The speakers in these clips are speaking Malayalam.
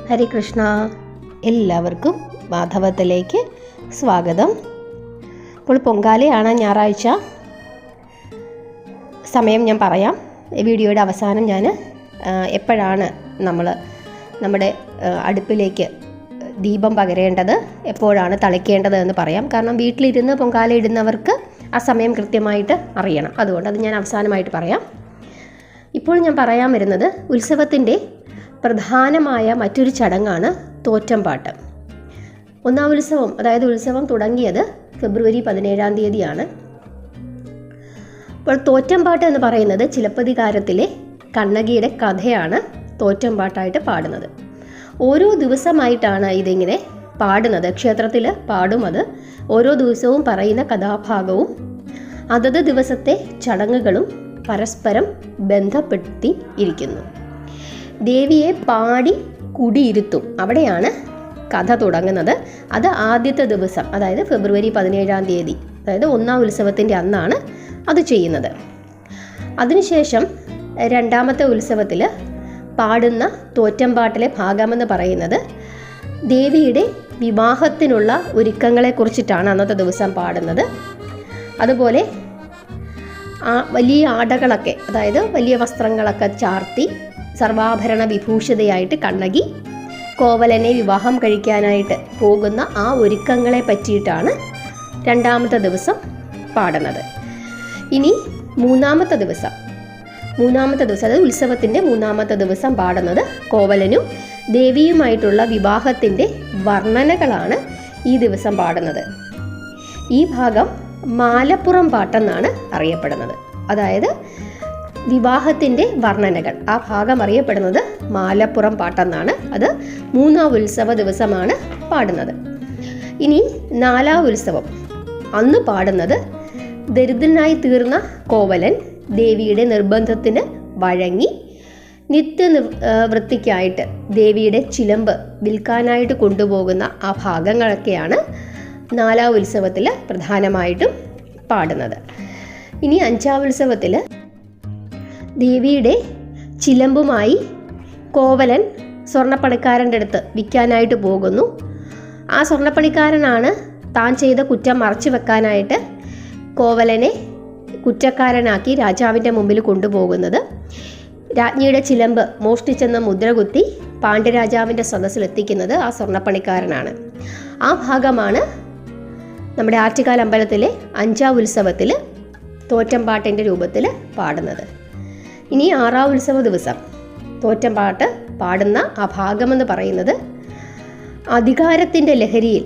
ഹരികൃഷ്ണ, എല്ലാവർക്കും മാധവത്തിലേക്ക് സ്വാഗതം. ഇപ്പോൾ പൊങ്കാലയാണ്, ഞായറാഴ്ച. സമയം ഞാൻ പറയാം. വീഡിയോയുടെ അവസാനം ഞാൻ എപ്പോഴാണ് നമ്മൾ നമ്മുടെ അടുപ്പിലേക്ക് ദീപം പകരേണ്ടത്, എപ്പോഴാണ് തളിക്കേണ്ടത് എന്ന് പറയാം. കാരണം വീട്ടിലിരുന്ന് പൊങ്കാല ഇടുന്നവർക്ക് ആ സമയം കൃത്യമായിട്ട് അറിയണം. അതുകൊണ്ട് അത് ഞാൻ അവസാനമായിട്ട് പറയാം. ഇപ്പോൾ ഞാൻ പറയാൻ വരുന്നത് ഉത്സവത്തിൻ്റെ പ്രധാനമായ മറ്റൊരു ചടങ്ങാണ് തോറ്റംപാട്ട്. ഒന്നാം ഉത്സവം, അതായത് ഉത്സവം തുടങ്ങിയത് ഫെബ്രുവരി 17-ാം തീയതിയാണ്. അപ്പോൾ തോറ്റംപാട്ട് എന്ന് പറയുന്നത് ചിലപ്പതികാരത്തിലെ കണ്ണകിയുടെ കഥയാണ് തോറ്റംപാട്ടായിട്ട് പാടുന്നത്. ഓരോ ദിവസമായിട്ടാണ് ഇതിങ്ങനെ പാടുന്നത്. ക്ഷേത്രത്തിൽ പാടും. അത് ഓരോ ദിവസവും പറയുന്ന കഥാഭാഗവും അതത് ദിവസത്തെ ചടങ്ങുകളും പരസ്പരം ബന്ധപ്പെടുത്തി ഇരിക്കുന്നു. ദേവിയെ പാടി കുടിയിരുത്തും. അവിടെയാണ് കഥ തുടങ്ങുന്നത്. അത് ആദ്യത്തെ ദിവസം, അതായത് ഫെബ്രുവരി 17-ാം തീയതി, അതായത് ഒന്നാം ഉത്സവത്തിൻ്റെ അന്നാണ് അത് ചെയ്യുന്നത്. അതിനുശേഷം രണ്ടാമത്തെ ഉത്സവത്തിൽ പാടുന്ന തോറ്റംപാട്ടിലെ ഭാഗമെന്ന് പറയുന്നത് ദേവിയുടെ വിവാഹത്തിനുള്ള ഒരുക്കങ്ങളെക്കുറിച്ചിട്ടാണ് അന്നത്തെ ദിവസം പാടുന്നത്. അതുപോലെ വലിയ ആടകളൊക്കെ, അതായത് വലിയ വസ്ത്രങ്ങളൊക്കെ ചാർത്തി സർവാഭരണ വിഭൂഷിതയായിട്ട് കണ്ണകി കോവലനെ വിവാഹം കഴിക്കാനായിട്ട് പോകുന്ന ആ ഒരുക്കങ്ങളെ പറ്റിയിട്ടാണ് രണ്ടാമത്തെ ദിവസം പാടുന്നത്. ഇനി മൂന്നാമത്തെ ദിവസം, അതായത് ഉത്സവത്തിൻ്റെ മൂന്നാമത്തെ ദിവസം പാടുന്നത് കോവലനും ദേവിയുമായിട്ടുള്ള വിവാഹത്തിൻ്റെ വർണ്ണനകളാണ് ഈ ദിവസം പാടുന്നത്. ഈ ഭാഗം മാലപ്പുറം പാട്ടെന്നാണ് അറിയപ്പെടുന്നത്. അതായത് വിവാഹത്തിൻ്റെ വർണ്ണനകൾ, ആ ഭാഗം അറിയപ്പെടുന്നത് മാലപ്പുറം പാട്ടെന്നാണ്. അത് മൂന്നാം ഉത്സവ ദിവസമാണ് പാടുന്നത്. ഇനി നാലാം ഉത്സവം, അന്ന് പാടുന്നത് ദരിദ്രനായി തീർന്ന കോവലൻ ദേവിയുടെ നിർബന്ധത്തിന് വഴങ്ങി നിത്യവൃത്തിക്കായിട്ട് ദേവിയുടെ ചിലമ്പ് വിൽക്കാനായിട്ട് കൊണ്ടുപോകുന്ന ആ ഭാഗങ്ങളൊക്കെയാണ് നാലാം ഉത്സവത്തിൽ പ്രധാനമായിട്ടും പാടുന്നത്. ഇനി അഞ്ചാം ഉത്സവത്തിൽ ദേവിയുടെ ചിലമ്പുമായി കോവലൻ സ്വർണ്ണപ്പണിക്കാരൻ്റെ അടുത്ത് വിൽക്കാനായിട്ട് പോകുന്നു. ആ സ്വർണ്ണപ്പണിക്കാരനാണ് താൻ ചെയ്ത കുറ്റം മറച്ചു വെക്കാനായിട്ട് കോവലനെ കുറ്റക്കാരനാക്കി രാജാവിൻ്റെ മുമ്പിൽ കൊണ്ടുപോകുന്നത്. രാജ്ഞിയുടെ ചിലമ്പ് മോഷ്ടിച്ചെന്ന മുദ്രകുത്തി പാണ്ഡ്യരാജാവിൻ്റെ സദസ്സിലെത്തിക്കുന്നത് ആ സ്വർണ്ണപ്പണിക്കാരനാണ്. ആ ഭാഗമാണ് നമ്മുടെ ആറ്റുകാൽ അമ്പലത്തിലെ അഞ്ചാം ഉത്സവത്തിൽ തോറ്റംപാട്ടിൻ്റെ രൂപത്തിൽ പാടുന്നത്. ഇനി ആറാം ഉത്സവ ദിവസം തോറ്റംപാട്ട് പാടുന്ന ആ ഭാഗമെന്ന് പറയുന്നത് അധികാരത്തിൻ്റെ ലഹരിയിൽ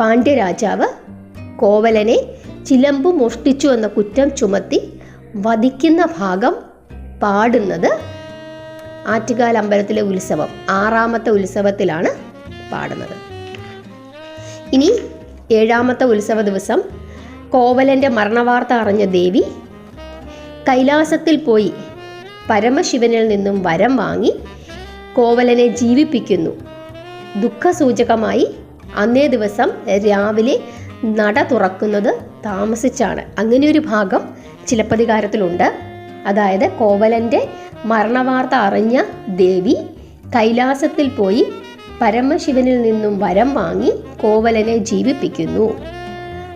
പാണ്ഡ്യരാജാവ് കോവലനെ ചിലമ്പ് മോഷ്ടിച്ചു എന്ന കുറ്റം ചുമത്തി വധിക്കുന്ന ഭാഗം പാടുന്നത് ആറ്റുകാൽ അമ്പലത്തിലെ ഉത്സവം ആറാമത്തെ ഉത്സവത്തിലാണ് പാടുന്നത്. ഇനി ഏഴാമത്തെ ഉത്സവ ദിവസം കോവലൻ്റെ മരണവാർത്ത അറിഞ്ഞ ദേവി കൈലാസത്തിൽ പോയി പരമശിവനിൽ നിന്നും വരം വാങ്ങി കോവലനെ ജീവിപ്പിക്കുന്നു. ദുഃഖസൂചകമായി അന്നേ ദിവസം രാവിലെ നട തുറക്കുന്നത് താമസിച്ചാണ്. അങ്ങനെയൊരു ഭാഗം ചിലപ്പതികാരത്തിലുണ്ട്. അതായത് കോവലൻ്റെ മരണവാർത്ത അറിഞ്ഞ ദേവി കൈലാസത്തിൽ പോയി പരമശിവനിൽ നിന്നും വരം വാങ്ങി കോവലനെ ജീവിപ്പിക്കുന്നു.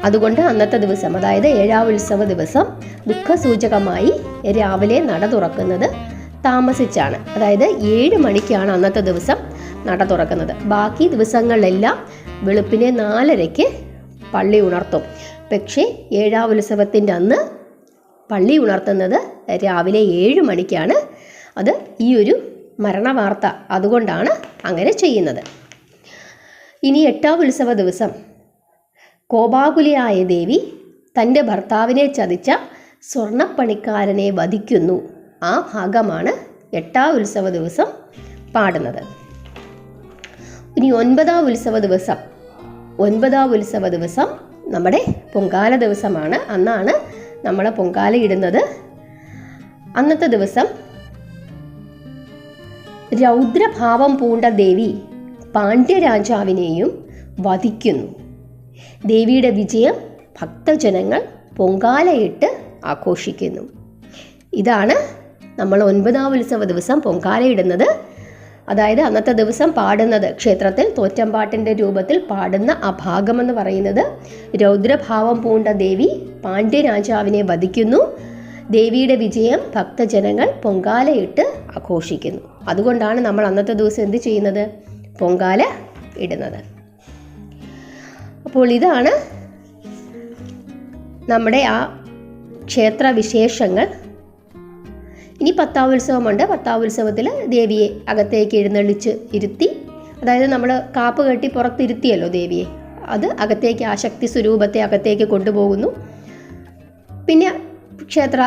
അതുകൊണ്ട് അന്നത്തെ ദിവസം, അതായത് ഏഴാം ഉത്സവ ദിവസം, ദുഃഖസൂചകമായി രാവിലെ നട തുറക്കുന്നത് താമസിച്ചാണ്. അതായത് 7 മണിക്കാണ് അന്നത്തെ ദിവസം നട തുറക്കുന്നത്. ബാക്കി ദിവസങ്ങളിലെല്ലാം വെളുപ്പിനെ 4:30-ക്ക് പള്ളി ഉണർത്തും. പക്ഷേ ഏഴാം ഉത്സവത്തിൻ്റെ അന്ന് പള്ളി ഉണർത്തുന്നത് രാവിലെ 7 മണിക്കാണ്. അത് ഈ ഒരു മരണവാർത്ത അതുകൊണ്ടാണ് അങ്ങനെ ചെയ്യുന്നത്. ഇനി എട്ടാം ഉത്സവ ദിവസം കോപാകുലയായ ദേവി തൻ്റെ ഭർത്താവിനെ ചതിച്ച സ്വർണ്ണപ്പണിക്കാരനെ വധിക്കുന്നു. ആ ഭാഗമാണ് എട്ടാം ഉത്സവ ദിവസം പാടുന്നത്. ഇനി ഒൻപതാം ഉത്സവ ദിവസം നമ്മുടെ പൊങ്കാല ദിവസമാണ്. അന്നാണ് നമ്മൾ പൊങ്കാല ഇടുന്നത്. അന്നത്തെ ദിവസം രൗദ്രഭാവം പൂണ്ട ദേവി പാണ്ഡ്യരാജാവിനെയും വധിക്കുന്നു. ദേവിയുടെ വിജയം ഭക്തജനങ്ങൾ പൊങ്കാലയിട്ട് ആഘോഷിക്കുന്നു. ഇതാണ് നമ്മൾ 9-ാം ഉത്സവ ദിവസം പൊങ്കാലയിടുന്നത്. അതായത് അന്നത്തെ ദിവസം പാടുന്നത്, ക്ഷേത്രത്തിൽ തോറ്റമ്പാട്ടിൻ്റെ രൂപത്തിൽ പാടുന്ന ആ ഭാഗമെന്ന് പറയുന്നത്, രൗദ്രഭാവം പൂണ്ട ദേവി പാണ്ഡ്യരാജാവിനെ വധിക്കുന്നു, ദേവിയുടെ വിജയം ഭക്തജനങ്ങൾ പൊങ്കാലയിട്ട് ആഘോഷിക്കുന്നു. അതുകൊണ്ടാണ് നമ്മൾ അന്നത്തെ ദിവസം എന്ത് ചെയ്യുന്നത്? പൊങ്കാല ഇടുന്നത്. അപ്പോൾ ഇതാണ് നമ്മുടെ ആ ക്ഷേത്ര വിശേഷങ്ങൾ. ഇനി പത്താവുത്സവമുണ്ട്. പത്താവുത്സവത്തിൽ ദേവിയെ അകത്തേക്ക് എഴുന്നള്ളിച്ച് ഇരുത്തി, അതായത് നമ്മൾ കാപ്പ് കെട്ടി പുറത്തിരുത്തിയല്ലോ ദേവിയെ, അത് അകത്തേക്ക്, ആ ശക്തി സ്വരൂപത്തെ അകത്തേക്ക് കൊണ്ടുപോകുന്നു. പിന്നെ ക്ഷേത്ര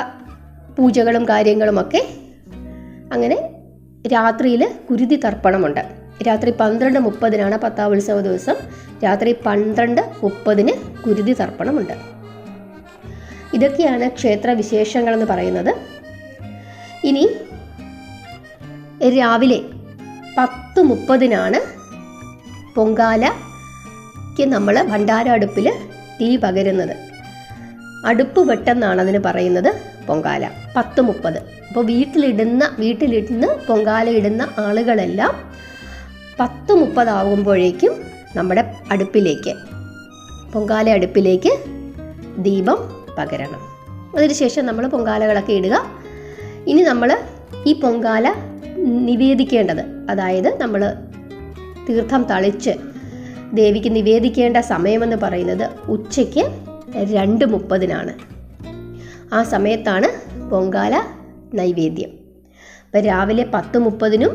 പൂജകളും കാര്യങ്ങളുമൊക്കെ. അങ്ങനെ രാത്രിയിൽ കുരുതി തർപ്പണമുണ്ട്. രാത്രി 12:30 പത്താവുത്സവ ദിവസം. രാത്രി 12:30 കുരുതി തർപ്പണമുണ്ട്. ഇതൊക്കെയാണ് ക്ഷേത്ര വിശേഷങ്ങളെന്ന് പറയുന്നത്. ഇനി രാവിലെ 10:30 പൊങ്കാലയ്ക്ക് നമ്മൾ ഭണ്ഡാര അടുപ്പിൽ തീ പകരുന്നത്. അടുപ്പ് വെട്ടെന്നാണ് അതിന് പറയുന്നത് പൊങ്കാല. 10:30. അപ്പോൾ വീട്ടിലിരുന്ന് പൊങ്കാല ഇടുന്ന ആളുകളെല്ലാം 10:30 ആകുമ്പോഴേക്കും നമ്മുടെ പൊങ്കാല അടുപ്പിലേക്ക് ദീപം പകരണം. അതിനുശേഷം നമ്മൾ പൊങ്കാലകളൊക്കെ ഇടുക. ഇനി നമ്മൾ ഈ പൊങ്കാല നിവേദിക്കേണ്ടത്, അതായത് നമ്മൾ തീർത്ഥം തളിച്ച് ദേവിക്ക് നിവേദിക്കേണ്ട സമയമെന്ന് പറയുന്നത് ഉച്ചയ്ക്ക് 2:30. ആ സമയത്താണ് പൊങ്കാല നൈവേദ്യം. അപ്പം രാവിലെ 10:30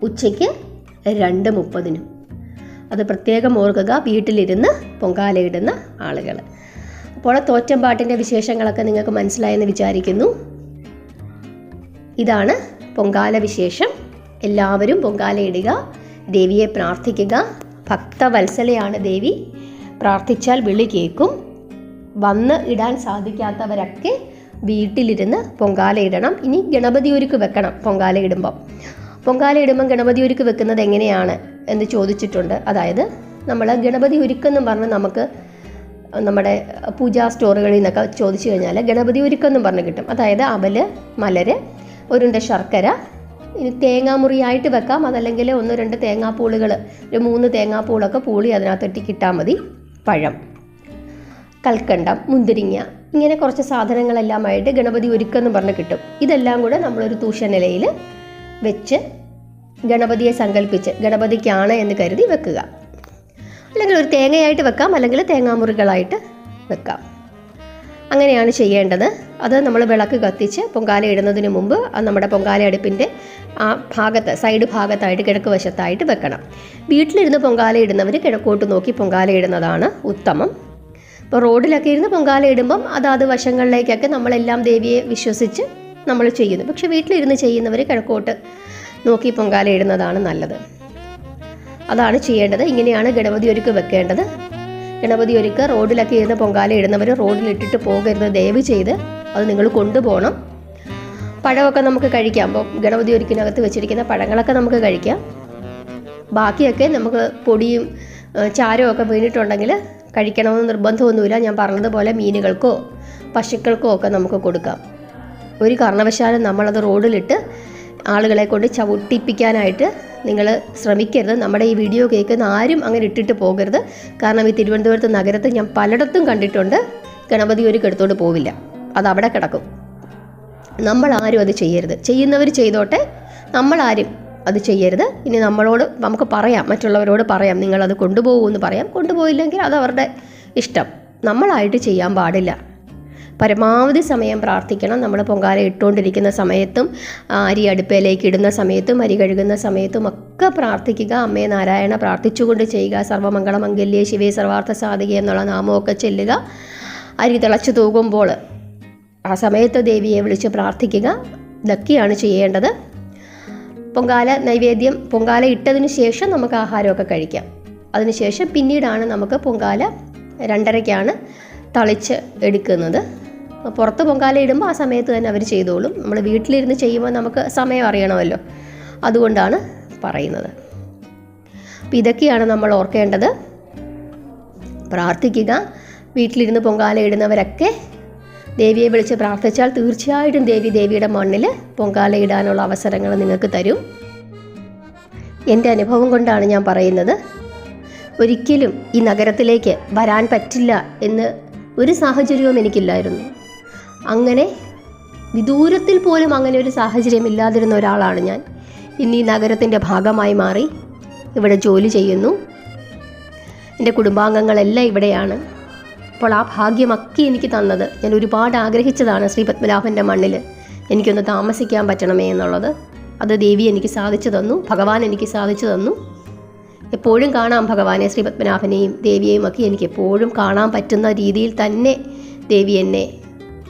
ഉച്ചയ്ക്ക് 2:30. അത് പ്രത്യേകം ഓർക്കുക, വീട്ടിലിരുന്ന് പൊങ്കാലയിടുന്ന ആളുകൾ. അപ്പോൾ തോറ്റമ്പാട്ടിൻ്റെ വിശേഷങ്ങളൊക്കെ നിങ്ങൾക്ക് മനസ്സിലായെന്ന് വിചാരിക്കുന്നു. ഇതാണ് പൊങ്കാല വിശേഷം. എല്ലാവരും പൊങ്കാലയിടുക, ദേവിയെ പ്രാർത്ഥിക്കുക. ഭക്തവത്സലയാണ് ദേവി, പ്രാർത്ഥിച്ചാൽ വിളി കേൾക്കും. വന്ന് ഇടാൻ സാധിക്കാത്തവരൊക്കെ വീട്ടിലിരുന്ന് പൊങ്കാലയിടണം. ഇനി ഗണപതി ഒരുക്ക് വെക്കണം പൊങ്കാലയിടുമ്പം. ഗണപതി ഒരുക്ക് വെക്കുന്നത് എങ്ങനെയാണ് എന്ന് ചോദിച്ചിട്ടുണ്ട്. അതായത് നമ്മൾ ഗണപതി ഒരുക്കെന്നും പറഞ്ഞ് നമുക്ക് നമ്മുടെ പൂജാ സ്റ്റോറുകളിൽ നിന്നൊക്കെ ചോദിച്ചു കഴിഞ്ഞാൽ ഗണപതി ഒരുക്കെന്നും പറഞ്ഞ് കിട്ടും. അതായത് അവല്, മലര്, ഒരുണ്ട ശർക്കര, ഇനി തേങ്ങാമുറിയായിട്ട് വെക്കാം. അതല്ലെങ്കിൽ 1-2 തേങ്ങാപ്പൂളുകൾ, ഒരു 3 തേങ്ങാപ്പൂളൊക്കെ പൂളി അതിനകത്തിട്ട് കിട്ടാൽ മതി. പഴം, കൽക്കണ്ടം, മുന്തിരിങ്ങ, ഇങ്ങനെ കുറച്ച് സാധനങ്ങളെല്ലാമായിട്ട് ഗണപതി ഒരുക്കെന്ന് പറഞ്ഞ് കിട്ടും. ഇതെല്ലാം കൂടെ നമ്മളൊരു തൂഷനിലയിൽ വെച്ച് ഗണപതിയെ സങ്കല്പിച്ച് ഗണപതിക്കാണ് എന്ന് കരുതി വെക്കുക. അല്ലെങ്കിൽ ഒരു തേങ്ങയായിട്ട് വെക്കാം, അല്ലെങ്കിൽ തേങ്ങാമുറികളായിട്ട് വെക്കാം. അങ്ങനെയാണ് ചെയ്യേണ്ടത്. അത് നമ്മൾ വിളക്ക് കത്തിച്ച് പൊങ്കാല ഇടുന്നതിന് മുമ്പ് നമ്മുടെ പൊങ്കാല അടുപ്പിൻ്റെ ആ ഭാഗത്ത്, സൈഡ് ഭാഗത്തായിട്ട്, കിഴക്ക് വശത്തായിട്ട് വെക്കണം. വീട്ടിലിരുന്ന് പൊങ്കാല ഇടുന്നവർ കിഴക്കോട്ട് നോക്കി പൊങ്കാല ഇടുന്നതാണ് ഉത്തമം. ഇപ്പോൾ റോഡിലൊക്കെ ഇരുന്ന് പൊങ്കാല ഇടുമ്പം അതാത് വശങ്ങളിലേക്കൊക്കെ നമ്മളെല്ലാം ദേവിയെ വിശ്വസിച്ച് നമ്മൾ ചെയ്യുന്നു. പക്ഷെ വീട്ടിലിരുന്ന് ചെയ്യുന്നവർ കിഴക്കോട്ട് നോക്കി പൊങ്കാല ഇടുന്നതാണ് നല്ലത്. അതാണ് ചെയ്യേണ്ടത്. ഇങ്ങനെയാണ് ഗണപതി ഒരുക്ക് വെക്കേണ്ടത്. ഗണപതി ഒരുക്ക് റോഡിലൊക്കെ ഇരുന്ന് പൊങ്കാല ഇടുന്നവർ റോഡിലിട്ടിട്ട് പോകരുത്, ദയവ് ചെയ്ത്. അത് നിങ്ങൾ കൊണ്ടുപോകണം. പഴമൊക്കെ നമുക്ക് കഴിക്കാം. അപ്പോൾ ഗണപതി ഒരുക്കിനകത്ത് വെച്ചിരിക്കുന്ന പഴങ്ങളൊക്കെ നമുക്ക് കഴിക്കാം. ബാക്കിയൊക്കെ നമുക്ക് പൊടിയും ചാരവും ഒക്കെ വീണിട്ടുണ്ടെങ്കിൽ കഴിക്കണമെന്ന് നിർബന്ധമൊന്നുമില്ല. ഞാൻ പറഞ്ഞതുപോലെ മീനുകൾക്കോ പശുക്കൾക്കോ ഒക്കെ നമുക്ക് കൊടുക്കാം. ഒരു കാരണവശാലും നമ്മളത് റോഡിലിട്ട് ആളുകളെ കൊണ്ട് ചവിട്ടിപ്പിക്കാനായിട്ട് നിങ്ങൾ ശ്രമിക്കരുത്. നമ്മുടെ ഈ വീഡിയോ കേൾക്കുന്ന ആരും അങ്ങനെ ഇട്ടിട്ട് പോകരുത്. കാരണം ഈ തിരുവനന്തപുരത്ത് നഗരത്ത് ഞാൻ പലയിടത്തും കണ്ടിട്ടുണ്ട്, ഗണപതി ഒരുക്ക് എടുത്തോണ്ട് പോവില്ല, അത് അവിടെ കിടക്കും. നമ്മളാരും അത് ചെയ്യരുത്. ചെയ്യുന്നവർ ചെയ്തോട്ടെ, നമ്മളാരും അത് ചെയ്യരുത്. ഇനി നമുക്ക് പറയാം, മറ്റുള്ളവരോട് പറയാം, നിങ്ങളത് കൊണ്ടുപോകുമെന്ന് പറയാം. കൊണ്ടുപോയില്ലെങ്കിൽ അത് അവരുടെ ഇഷ്ടം. നമ്മളായിട്ട് ചെയ്യാൻ പാടില്ല. പരമാവധി സമയം പ്രാർത്ഥിക്കണം. നമ്മൾ പൊങ്കാല ഇട്ടുകൊണ്ടിരിക്കുന്ന സമയത്തും അരി അടുപ്പയിലേക്ക് ഇടുന്ന സമയത്തും അരി കഴുകുന്ന സമയത്തും ഒക്കെ പ്രാർത്ഥിക്കുക. അമ്മേ നാരായണ പ്രാർത്ഥിച്ചുകൊണ്ട് ചെയ്യുക. സർവമംഗളമംഗല്യേ ശിവേ സർവാർത്ഥ സാധികേ എന്നുള്ള നാമമൊക്കെ ചെല്ലുക. അരി തിളച്ച് തൂകുമ്പോൾ ആ സമയത്ത് ദേവിയെ വിളിച്ച് പ്രാർത്ഥിക്കുക. ഇതൊക്കെയാണ് ചെയ്യേണ്ടത്. പൊങ്കാല നൈവേദ്യം, പൊങ്കാല ഇട്ടതിന് ശേഷം നമുക്ക് ആഹാരമൊക്കെ കഴിക്കാം. അതിനുശേഷം പിന്നീടാണ് നമുക്ക് പൊങ്കാല 2:30 തളിച്ച് എടുക്കുന്നത്. പുറത്ത് പൊങ്കാല ഇടുമ്പോൾ ആ സമയത്ത് തന്നെ അവർ ചെയ്തോളും. നമ്മൾ വീട്ടിലിരുന്ന് ചെയ്യുമ്പോൾ നമുക്ക് സമയം അറിയണമല്ലോ, അതുകൊണ്ടാണ് പറയുന്നത്. അപ്പം ഇതൊക്കെയാണ് നമ്മൾ ഓർക്കേണ്ടത്. പ്രാർത്ഥിക്കുക. വീട്ടിലിരുന്ന് പൊങ്കാല ഇടുന്നവരൊക്കെ ദേവിയെ വിളിച്ച് പ്രാർത്ഥിച്ചാൽ തീർച്ചയായിട്ടും ദേവിയുടെ മണ്ണിൽ പൊങ്കാല ഇടാനുള്ള അവസരങ്ങൾ നിങ്ങൾക്ക് തരും. എൻ്റെ അനുഭവം കൊണ്ടാണ് ഞാൻ പറയുന്നത്. ഒരിക്കലും ഈ നഗരത്തിലേക്ക് വരാൻ പറ്റില്ല എന്ന് ഒരു സാഹചര്യവും എനിക്കില്ലായിരുന്നു. അങ്ങനെ വിദൂരത്തിൽ പോലും അങ്ങനെ ഒരു സാഹചര്യം ഇല്ലാതിരുന്ന ഒരാളാണ് ഞാൻ. ഇന്ന് ഈ നഗരത്തിൻ്റെ ഭാഗമായി മാറി ഇവിടെ ജോലി ചെയ്യുന്നു. എൻ്റെ കുടുംബാംഗങ്ങളെല്ലാം ഇവിടെയാണ്. അപ്പോൾ ആ ഭാഗ്യമൊക്കെ എനിക്ക് തന്നത്, ഞാൻ ഒരുപാട് ആഗ്രഹിച്ചതാണ് ശ്രീ പത്മനാഭൻ്റെ മണ്ണിൽ എനിക്കൊന്ന് താമസിക്കാൻ പറ്റണമേ എന്നുള്ളത്. അത് ദേവി എനിക്ക് സാധിച്ചു തന്നു, ഭഗവാൻ എനിക്ക് സാധിച്ചു തന്നു. എപ്പോഴും കാണാം ഭഗവാനെ, ശ്രീ പത്മനാഭനെയും ദേവിയെയും ഒക്കെ എനിക്ക് എപ്പോഴും കാണാൻ പറ്റുന്ന രീതിയിൽ തന്നെ ദേവി എന്നെ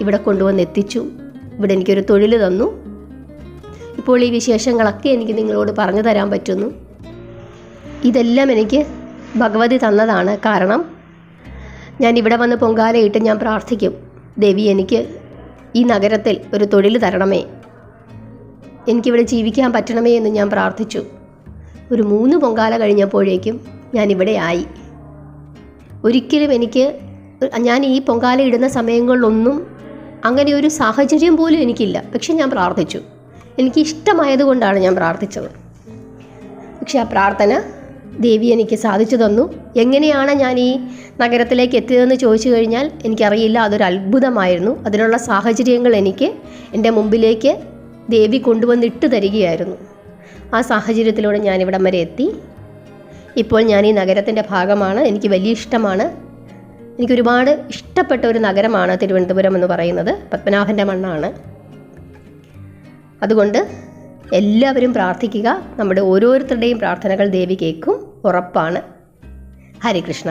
ഇവിടെ കൊണ്ടുവന്ന് എത്തിച്ചു. ഇവിടെ എനിക്കൊരു തൊഴിൽ തന്നു. ഇപ്പോൾ ഈ വിശേഷങ്ങളൊക്കെ എനിക്ക് നിങ്ങളോട് പറഞ്ഞു തരാൻ പറ്റുന്നു. ഇതെല്ലാം എനിക്ക് ഭഗവതി തന്നതാണ്. കാരണം ഞാൻ ഇവിടെ വന്ന് പൊങ്കാലയിട്ട് ഞാൻ പ്രാർത്ഥിക്കും, ദേവി എനിക്ക് ഈ നഗരത്തിൽ ഒരു തൊഴിൽ തരണമേ, എനിക്കിവിടെ ജീവിക്കാൻ പറ്റണമേ എന്ന് ഞാൻ പ്രാർത്ഥിച്ചു. ഒരു 3 പൊങ്കാല കഴിഞ്ഞപ്പോഴേക്കും ഞാനിവിടെ ആയി. ഒരിക്കലും ഞാൻ ഈ പൊങ്കാല ഇടുന്ന സമയങ്ങളിലൊന്നും അങ്ങനെ ഒരു സാഹചര്യം പോലും എനിക്കില്ല. പക്ഷെ ഞാൻ പ്രാർത്ഥിച്ചു, എനിക്ക് ഇഷ്ടമായതുകൊണ്ടാണ് ഞാൻ പ്രാർത്ഥിച്ചത്. പക്ഷെ ആ പ്രാർത്ഥന ദേവി എനിക്ക് സാധിച്ചു തന്നു. എങ്ങനെയാണ് ഞാൻ ഈ നഗരത്തിലേക്ക് എത്തിയതെന്ന് ചോദിച്ചു കഴിഞ്ഞാൽ എനിക്കറിയില്ല. അതൊരു അത്ഭുതമായിരുന്നു. അതിനുള്ള സാഹചര്യങ്ങൾ എനിക്ക് എൻ്റെ മുമ്പിലേക്ക് ദേവി കൊണ്ടുവന്നിട്ട് തരികയായിരുന്നു. ആ സാഹചര്യത്തിലൂടെ ഞാനിവിടം വരെ എത്തി. ഇപ്പോൾ ഞാൻ ഈ നഗരത്തിൻ്റെ ഭാഗമാണ്. എനിക്ക് വലിയ ഇഷ്ടമാണ്. എനിക്കൊരുപാട് ഇഷ്ടപ്പെട്ട ഒരു നഗരമാണ് തിരുവനന്തപുരം എന്ന് പറയുന്നത്. പത്മനാഭൻ്റെ മണ്ണാണ്. അതുകൊണ്ട് എല്ലാവരും പ്രാർത്ഥിക്കുക. നമ്മുടെ ഓരോരുത്തരുടെയും പ്രാർത്ഥനകൾ ദേവി കേൾക്കും, ഉറപ്പാണ്. ഹരേ കൃഷ്ണ.